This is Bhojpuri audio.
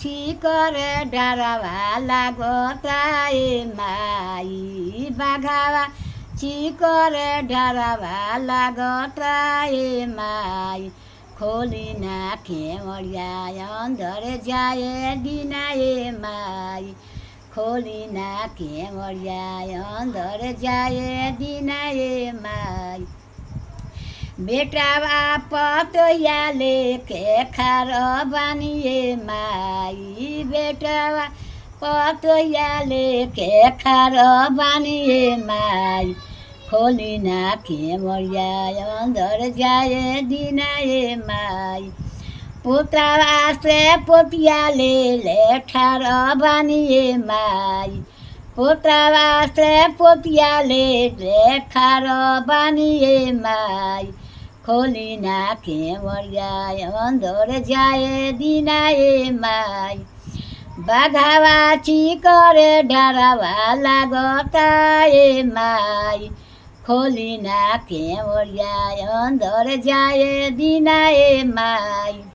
छिकर डरवा लागता ए माई बाघावा छिकर डरवा लागता ए माई खोली ना केवड़िया अंदर जाए दिना ए माई खोली ना केवड़िया अंदर जाए दिना ए माई बेटावा पतोया लेके खार बानिए माई बेटावा पतोया लेके खार बानिए माई खोली ना केवड़िया अंदर जाए दिना ए माई पुतवा से पोतिया ले ठार बानिए माई पुतवा से पोतिया ले ठार बानिए माई खोली ना केवड़िया अंदर जाए दिना ए माई बाघावा छिकर डरवा लागता ए माई खोली ना केवड़िया अंदर जाए दिना ए माई।